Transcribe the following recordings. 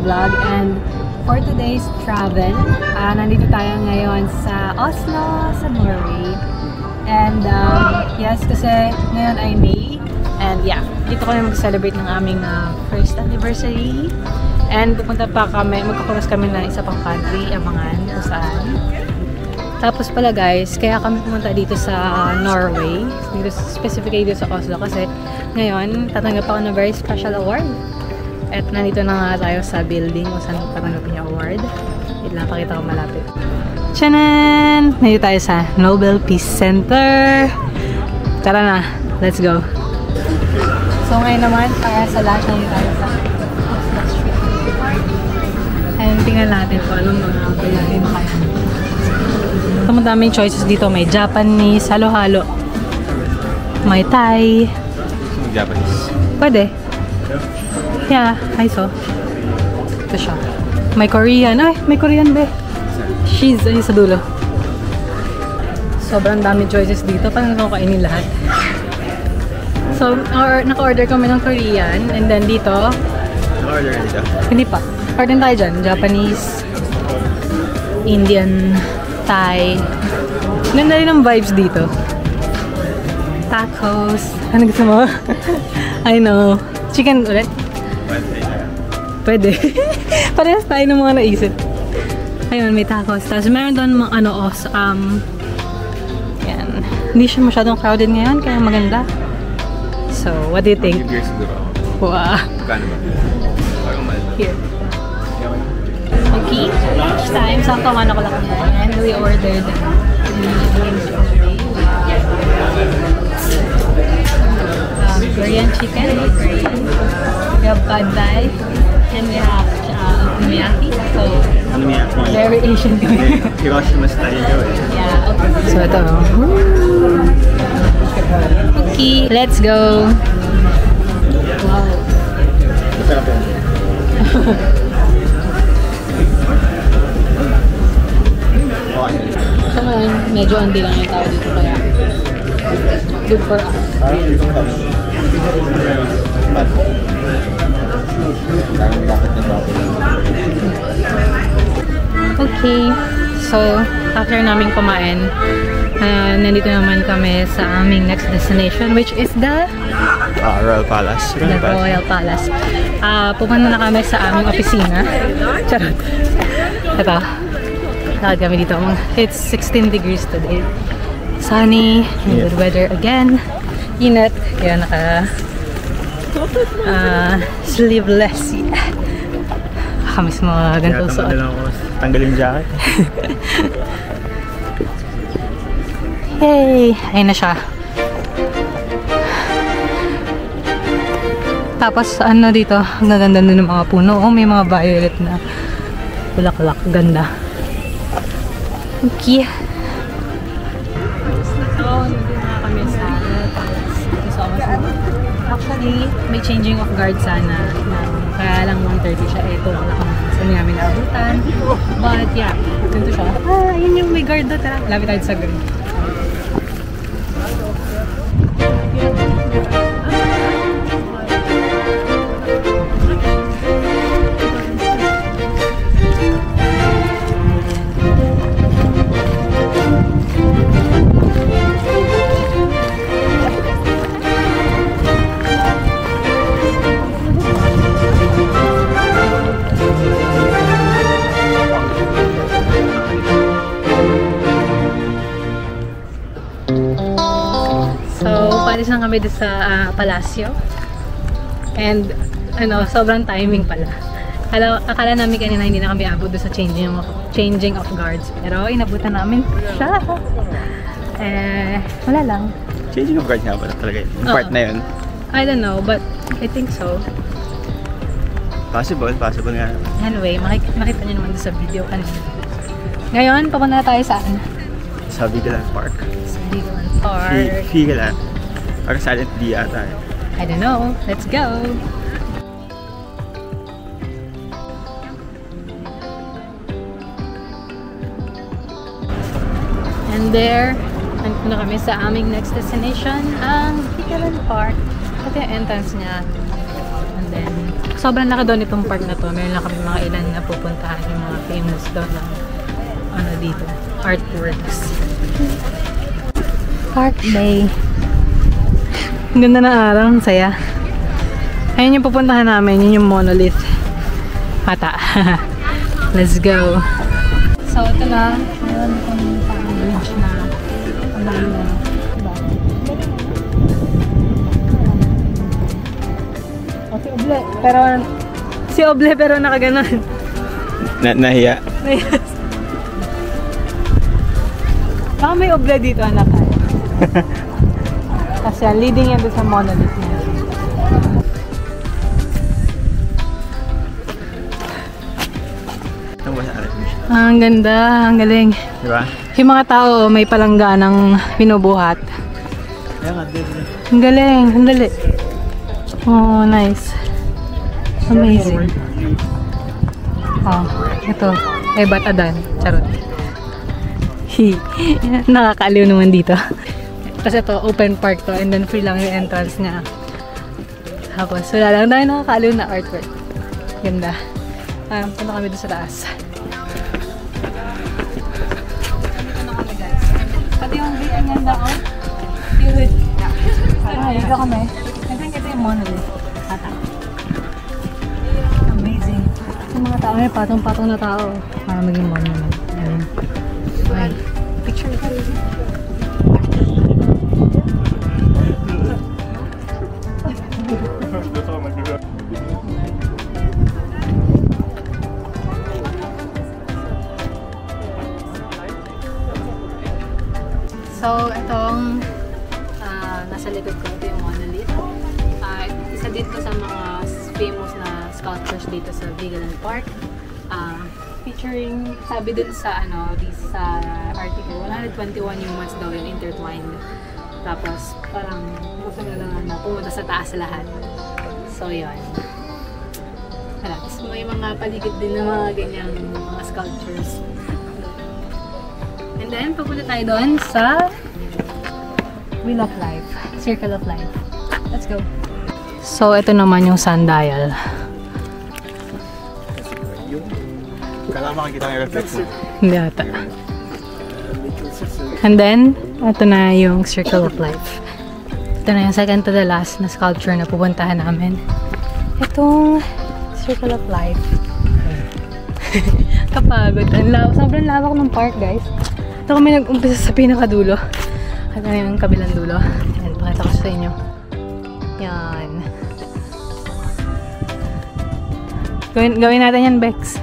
vlog. And for today's travel, nandito tayo ngayon sa Oslo, sa Norway. And yes, kasi ngayon ay May. And yeah, dito kami mag-celebrate ng aming first anniversary. And pupunta pa kami, magkakross kami ng isa pang country, Abangan, kung saan. Tapos pala guys, kaya kami pumunta dito sa Norway, dito specifically dito sa Oslo kasi ngayon tatanggap ako ng very special award. At nandito na nga tayo sa building kung saan tatanggapin yung award. Wait lang, pakita ko malapit. Tchanan! Nandito tayo sa Nobel Peace Center. Tara na, let's go! So ngayon naman, para sa lunch nandito tayo sa Oslo Street. And tingnan natin kung anong mga pwede makain. So, madaming choices dito. May Japanese, halo-halo. May Thai. Japanese. Pwede. Yeah, I saw. Ito siya. May Korean. Ay, may Korean be. Cheese. Ay, sa dulo. Sobrang daming choices dito. Parang nakakainin lahat. So, naka-order kami ng Korean. And then dito. Naka-order dito? Hindi pa. Order tayo dyan. Japanese. Indian. Thai. Ganda rin ang vibes dito. Tacos. Ano gusto mo? I know. Chicken ulit? Pwede. Parehas tayo ng mga naisip. Ayun, may tacos. Tapos meron doon mga yan. Hindi siya masyadong crowded ngayon, kaya maganda. So, what do you think? Wow. Here. Okay, lunchtime. Sakto man ako lang and we ordered Korean chicken, we have pad thai, and we have okonomiyaki. So, very Asian kami. Hiroshima style yun. Yeah, okay. So, ito. Okay, let's go. Wow. So ngayon, medyo hindi lang yung tao dito kaya good for us. Okay, so after namin kumain, nandito naman kami sa aming next destination, which is the Royal Palace. Royal Palace. Pupunta na kami sa aming opisina. Charot. Ito. Lakad kami dito. It's 16 degrees today. Sunny, good weather again. Init. Kaya naka sleeveless. Kamis mga ganito suot. Tanggalin jacket. Yay! Ayun na siya. Tapos ano dito, ang ganda ng mga puno. Oh, may mga violet na bulaklak. Ganda. Okay. So, nandito na kami sa actually, may changing of guard sana. Kaya lang 1:30 siya. Ito lang ako saan namin naabutan. But yeah, ganito siya. Yun yung may guard doon. Tara, lapit tayo sa guard. Palis na kami dito sa palasyo. And ano, sobrang timing pala. Akala namin kanina hindi na kami abot doon sa changing of guards. Pero inabutan namin siya. Wala lang. Changing of guards nga ba talaga yun? Yung part na yun? I don't know, but I think so. Possible nga. Anyway, makita niyo naman doon sa video kanina. Ngayon, papunta na tayo saan? Sa Vigeland Park. Sa Vigeland Park. Vigeland. Or Silent D ata. I don't know. Let's go! And there, nandito na kami sa aming next destination, ang Vigeland Park. Ito yung entrance niya. And then, sobrang laki doon itong park na to. Meron lang kami mga ilan na pupuntahan yung mga famous doon na ano dito, artworks. Park Day. Ang ganda ng araw, ang saya. Ayun yung pupuntahan namin, yun yung monolith. Mata. Let's go. So, ito na. Meron itong parang bridge na ang dami na. Diba? Oh, si Oble. Pero, si Oble pero nakaganon. Nahiya. Yes. Baka may Oble dito, anak. Kasi leading yan doon sa monolith niya. Ang ganda, ang galing. Diba? Yung mga tao may palangganang pinubuhat. Kaya nga, diba? Ang galing, ang dali. Oh, nice. Amazing. Oh, ito. Ebat Adan. Charot. Nakakaaliw naman dito. Kasi ito, open park to and then free lang yung entrance niya. Tapos, wala lang tayo nakakaaliw na artwork. Ganda. Punta kami doon sa taas. Pati yung view, ang ganda ko. Cute. Dito kami. I think ito yung monolith. Ata. Amazing. Yung mga tao, may patong-patong na tao. Para maging monument. Ayan. Okay. Picture ko. So, itong nasa likod ko, ito yung monolith. Isa dito sa mga famous na sculptures dito sa Vigeland Park. Featuring, sabi dun sa, sa article, 121 humans daw yung intertwined. Tapos, parang gusto nila na pumunta sa taas lahat. So, yun. Tapos, may mga paligid din ng mga ganyang mga sculptures. And then, pupunta tayo doon sa Wheel of Life. Circle of Life. Let's go. So, ito naman yung sundial. Kala makikita ng reflection. Hindi ata. And then, ito na yung Circle of Life. Ito na yung second to the last na sculpture na pupuntahan namin. Itong Circle of Life. Kapagod. Sobrang lawak ng park, guys. Ito kami nag-umpisa sa pinakadulo. At na yung kabilang dulo. Yan, pakita ko sa inyo. Yan. Gawin natin yan, Bex.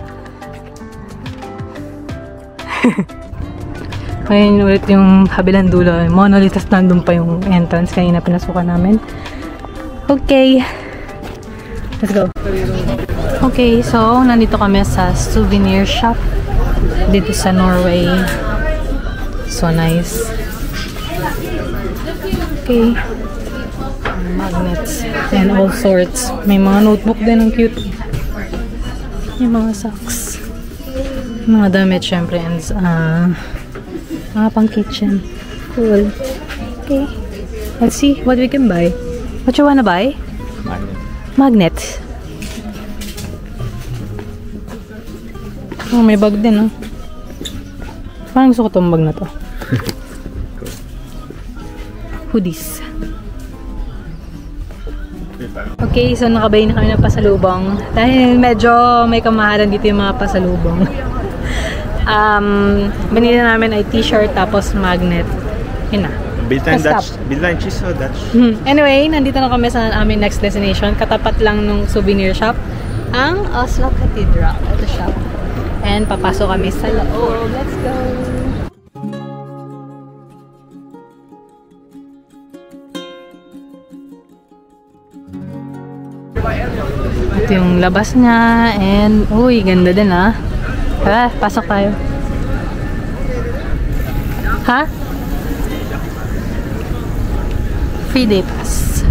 Ngayon ulit yung kabilang dulo. Monolith, tas nandun pa yung entrance kanina pinasukan namin. Okay. Let's go. Okay, so nandito kami sa souvenir shop dito sa Norway. So nice. Okay. Magnets and all sorts. May mga notebook din, ang cute. May mga socks. Mga damit syempre and mga pang kitchen. Cool. Okay. Let's see what we can buy. What you wanna buy? Magnet. Oh, may bag din, oh. Parang gusto ko itong bag na to. Hoodies. Okay, so nakabay na kami ng pasalubong. Dahil medyo may kamahalan dito yung mga pasalubong. Binili namin ay t-shirt tapos magnet. Yun na. Bilhan cheese o Dutch. Anyway, nandito na kami sa aming next destination. Katapat lang nung souvenir shop. Ang Oslo Cathedral. Ito siya. And papasok kami sa loob. Let's go! Ito yung labas niya. And, uy, ganda din, ah. Tara, pasok tayo. Ha? Free day pass.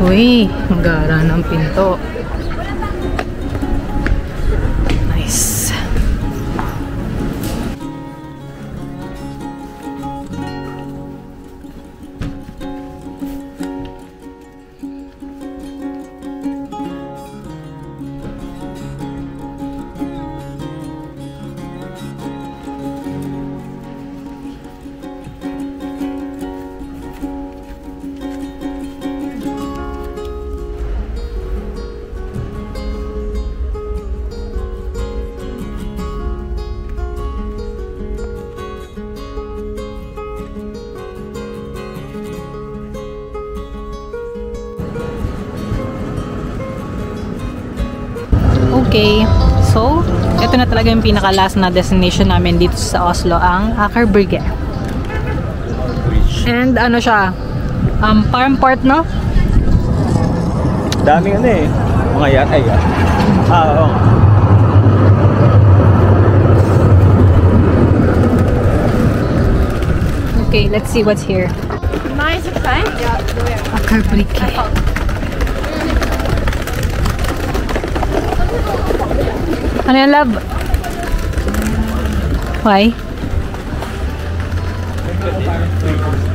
Uy, ang gara ng pinto. Nice. Okay, so ito na talaga yung pinaka-last na destination namin dito sa Oslo, ang Aker Brygge. And ano siya, farm port, no? Daming ano eh. Mga yacht. Ay, yacht. Oo. Okay, let's see what's here. Nice, okay? Aker Brygge. Ano yan, love? Why?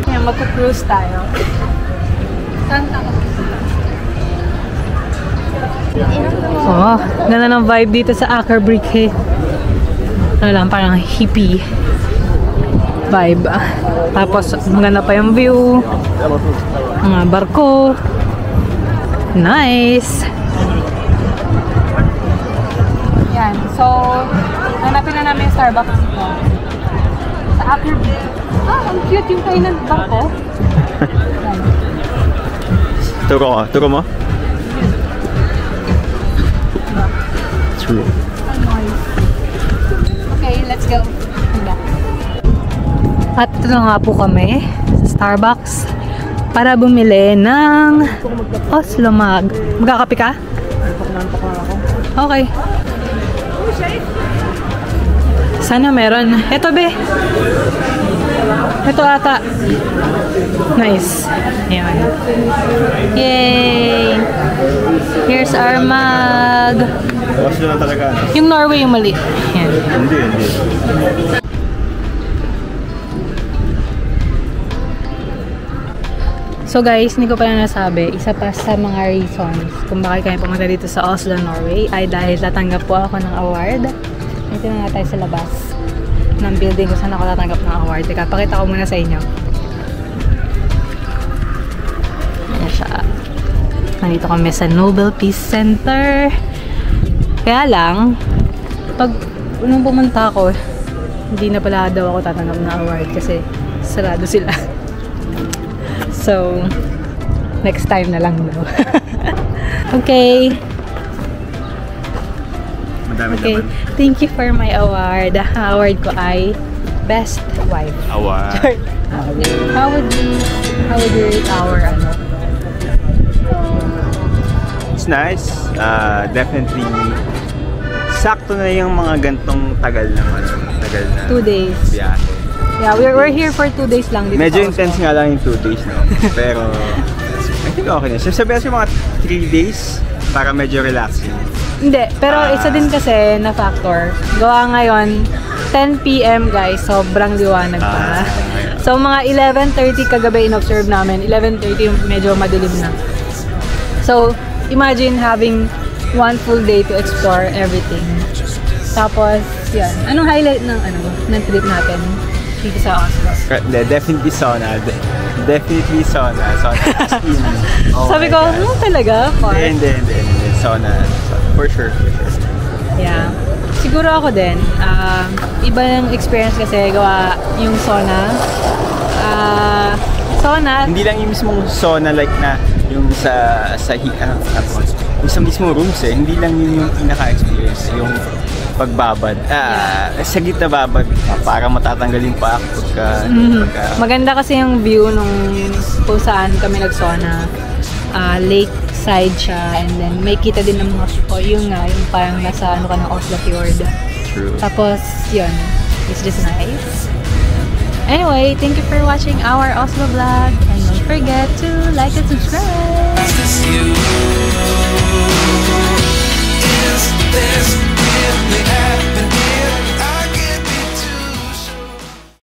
Yan, magpo-cruise tayo. Saan tayo? Oh, ganda ng vibe dito sa Aker Brygge. Ano lang, parang hippie vibe. Tapos, maganda pa yung view. Mga barko. Nice! Yan. So, hanapin na namin yung Starbucks dito. Sa Aker Brygge. Ah, ang cute yung kayo ng barko. Yan. Turo mo? True. Okay, let's go. At ito na nga po kami sa Starbucks para bumili ng Oslo Mug. Magkakape ka? Okay. Sana meron. Ito be. Ito ata. Nice. Ayan. Yay! Here's our mug. Oslo na talaga. Yung Norway yung mali. Ayan. Hindi. So guys, hindi ko pala nasabi, isa pa sa mga reasons kung bakit kami pumunta dito sa Oslo, Norway ay dahil tatanggap po ako ng award. Ito na nga tayo sa labas ng building kung saan ako tatanggap ng award. Teka, pakita ko muna sa inyo. Ayan siya. Nandito kami sa Nobel Peace Center. Kaya lang, pag nung pumunta ako, hindi na pala daw ako tatanggap ng award kasi sarado sila. So, next time na lang daw. Okay. Madami Okay. naman. Thank you for my award. The award ko ay Best Wife. Awa. How would you rate our ano? It's nice. Definitely. Sakto na yung mga gantong tagal na 2 days. biyahe. Yeah, we're here for 2 days lang dito. Medyo sa Oslo. intense nga lang yung 2 days, no? Pero, I think okay na. Sabi kasi mga 3 days para medyo relaxing. Hindi, pero isa din kasi na factor. Gawa ngayon, 10 PM guys, sobrang liwanag pa. So mga 11:30 kagabi in-observe namin, 11:30 yung medyo madilim na. So, imagine having 1 full day to explore everything. Tapos, yan. Anong highlight ng trip natin dito sa Oslo? Definitely sauna. Definitely sauna. Sauna. Oh Sabi ko, talaga? Hindi. Sauna. For sure. Yeah. Siguro ako din. Iba yung experience kasi gawa yung sauna. Hindi lang yung mismong sauna like na yung sa yung sa mismong rooms eh. Hindi lang yun yung pinaka-experience. Yung pagbabad. Sa gitna babad para matatanggalin pa ako pagka. Maganda kasi yung view nung kung saan kami nag-sauna. Lake side siya and then may kita din ng mga yung parang nasa ka ng Oslo Fjord. True. Tapos yun, it's just nice. Anyway, thank you for watching our Oslo vlog and don't forget to like and subscribe.